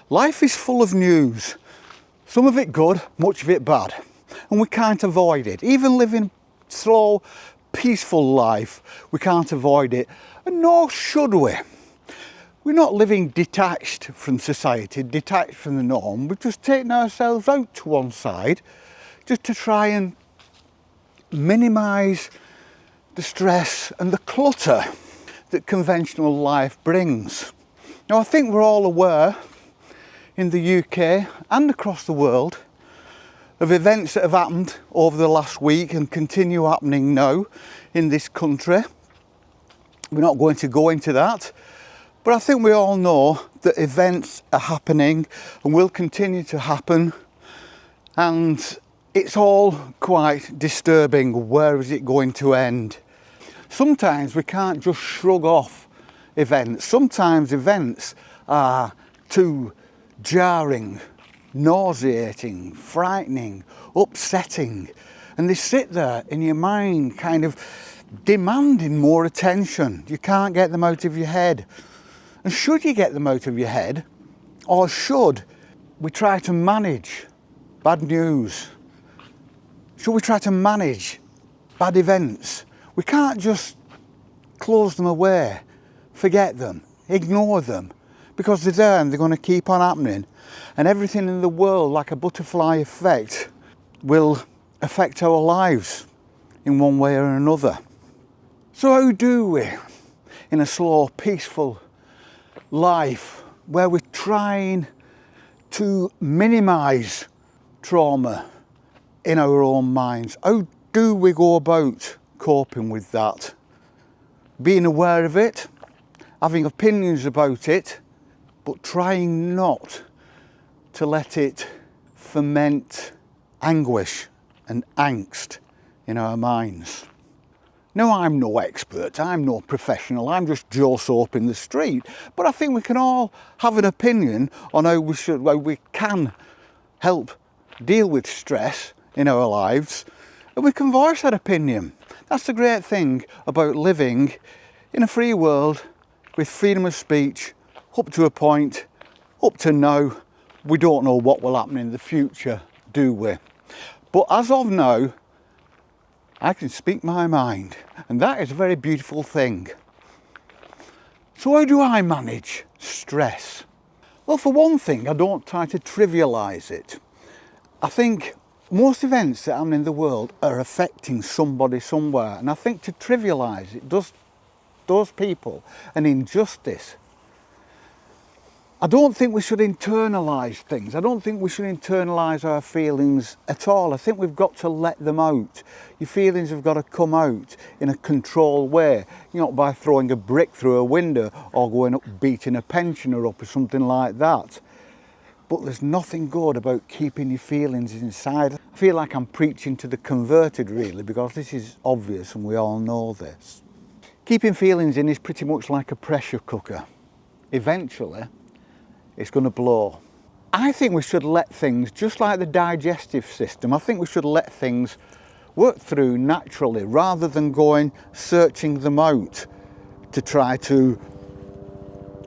Life is full of news, some of it good, much of it bad, and we can't avoid it. Even living slow, peaceful life, we can't avoid it, and nor should we. We're not living detached from society, detached from the norm. We're just taking ourselves out to one side just to try and minimise the stress and the clutter that conventional life brings. Now, I think we're all aware in the UK and across the world of events that have happened over the last week and continue happening now in this country. We're not going to go into that, but I think we all know that events are happening and will continue to happen, and it's all quite disturbing. Where is it going to end? Sometimes we can't just shrug off events. Sometimes events are too jarring, nauseating, frightening, upsetting, and they sit there in your mind kind of demanding more attention. You can't get them out of your head. And should you get them out of your head, or should we try to manage bad news? Should we try to manage bad events? We can't just close them away, forget them, ignore them, because they're there and they're going to keep on happening. And everything in the world, like a butterfly effect, will affect our lives in one way or another. So how do we, in a slow, peaceful life, where we're trying to minimise trauma in our own minds, how do we go about coping with that? Being aware of it, having opinions about it, but trying not to let it ferment anguish and angst in our minds. Now, I'm no expert, I'm no professional, I'm just Joe Soap in the street, but I think we can all have an opinion on how we can help deal with stress in our lives, and we can voice that opinion. That's the great thing about living in a free world with freedom of speech, up to a point, up to now. We don't know what will happen in the future, do we? But as of now, I can speak my mind, and that is a very beautiful thing. So how do I manage stress? Well, for one thing, I don't try to trivialise it. I think most events that happen in the world are affecting somebody somewhere, and I think to trivialise it does those people an injustice. I don't think we should internalise things. I don't think we should internalise our feelings at all. I think we've got to let them out. Your feelings have got to come out in a controlled way, not by throwing a brick through a window or going up beating a pensioner up or something like that. But there's nothing good about keeping your feelings inside. I feel like I'm preaching to the converted, really, because this is obvious and we all know this. Keeping feelings in is pretty much like a pressure cooker. Eventually, it's going to blow. I think we should let things, just like the digestive system, I think we should let things work through naturally rather than going searching them out to try to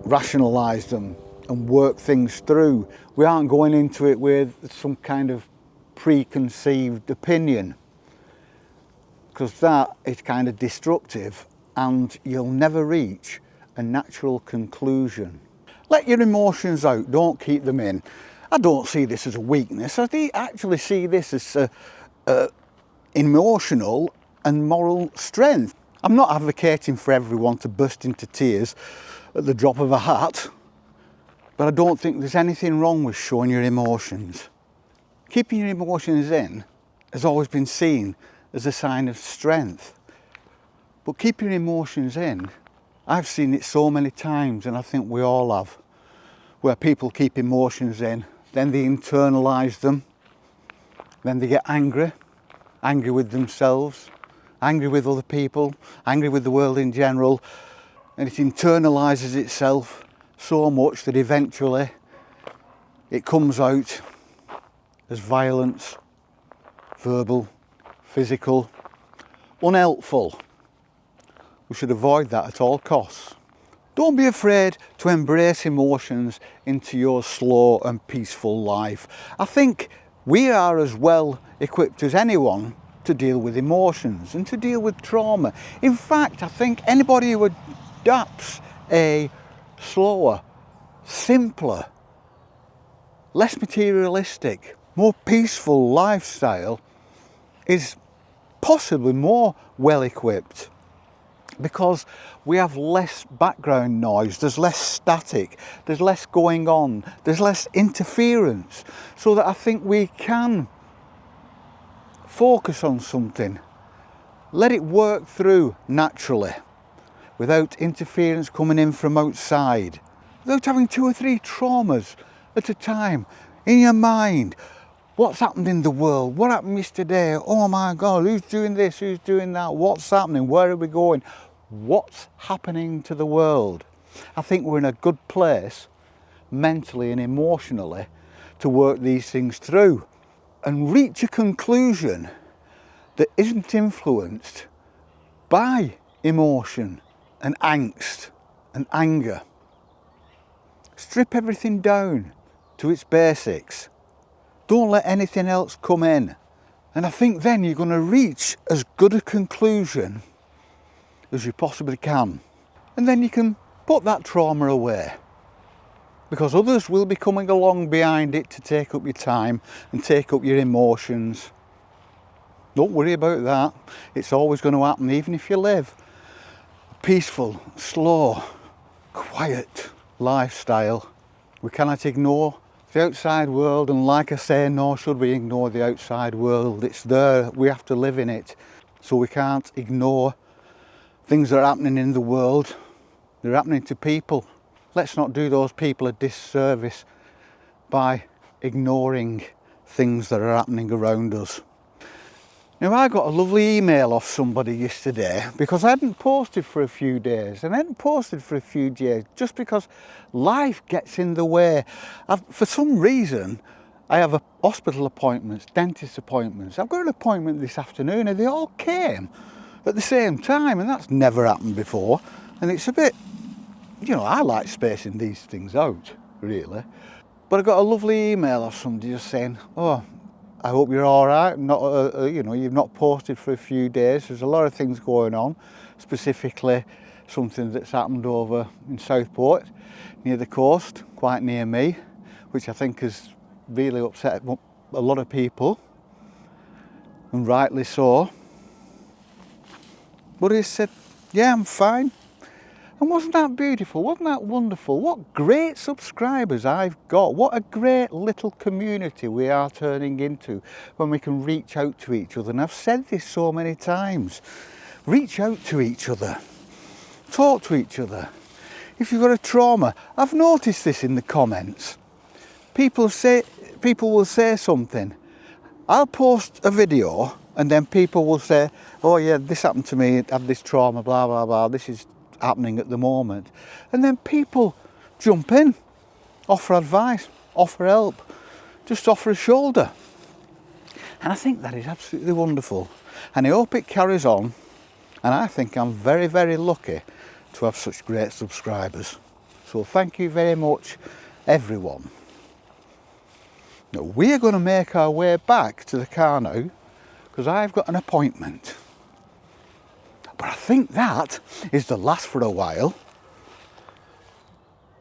rationalise them and work things through. We aren't going into it with some kind of preconceived opinion, because that is kind of destructive and you'll never reach a natural conclusion. Let your emotions out, don't keep them in. I don't see this as a weakness. I actually see this as emotional and moral strength. I'm not advocating for everyone to burst into tears at the drop of a hat, but I don't think there's anything wrong with showing your emotions. Keeping your emotions in has always been seen as a sign of strength. But keeping your emotions in, I've seen it so many times, and I think we all have, where people keep emotions in, then they internalise them, then they get angry with themselves, angry with other people, angry with the world in general, and it internalises itself so much that eventually it comes out as violence, verbal, physical, unhelpful. We should avoid that at all costs. Don't be afraid to embrace emotions into your slow and peaceful life. I think we are as well equipped as anyone to deal with emotions and to deal with trauma. In fact, I think anybody who adopts a slower, simpler, less materialistic, more peaceful lifestyle is possibly more well equipped, because we have less background noise, there's less static, there's less going on, there's less interference, so that I think we can focus on something, let it work through naturally, without interference coming in from outside, without having 2 or 3 traumas at a time in your mind. What's happened in the world? What happened yesterday? Oh my God, who's doing this? Who's doing that? What's happening? Where are we going? What's happening to the world? I think we're in a good place mentally and emotionally to work these things through and reach a conclusion that isn't influenced by emotion and angst and anger. Strip everything down to its basics. Don't let anything else come in. And I think then you're going to reach as good a conclusion as you possibly can. And then you can put that trauma away, because others will be coming along behind it to take up your time and take up your emotions. Don't worry about that. It's always going to happen, even if you live a peaceful, slow, quiet lifestyle. We cannot ignore the outside world, and like I say, nor should we ignore the outside world. It's there, we have to live in it. So we can't ignore things that are happening in the world. They're happening to people. Let's not do those people a disservice by ignoring things that are happening around us. Now, I got a lovely email off somebody yesterday because I hadn't posted for a few days, and I hadn't posted for a few days just because life gets in the way. For some reason, I have hospital appointments, dentist appointments. I've got an appointment this afternoon and they all came at the same time, and that's never happened before. And it's a bit, I like spacing these things out, really. But I got a lovely email off somebody just saying, oh, I hope you're all right. You've not posted for a few days. There's a lot of things going on, specifically something that's happened over in Southport, near the coast, quite near me, which I think has really upset a lot of people, and rightly so. But he said, yeah, I'm fine. And wasn't that beautiful? Wasn't that wonderful? What great subscribers I've got. What a great little community we are turning into when we can reach out to each other. And I've said this so many times. Reach out to each other. Talk to each other. If you've got a trauma, I've noticed this in the comments. People will say something. I'll post a video and then people will say, oh yeah, this happened to me, I had this trauma, blah, blah, blah. This is happening at the moment. And then people jump in, offer advice, offer help, just offer a shoulder. And I think that is absolutely wonderful. And I hope it carries on. And I think I'm very, very lucky to have such great subscribers. So thank you very much, everyone. Now, we are going to make our way back to the car now, because I've got an appointment. But I think that is the last for a while.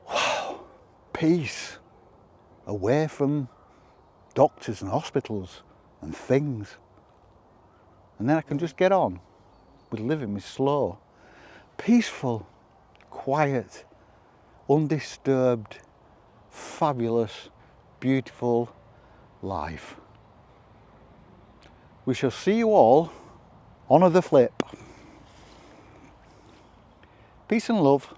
Wow, peace. Away from doctors and hospitals and things. And then I can just get on with living me slow, peaceful, quiet, undisturbed, fabulous, beautiful life. We shall see you all on the flip. Peace and love.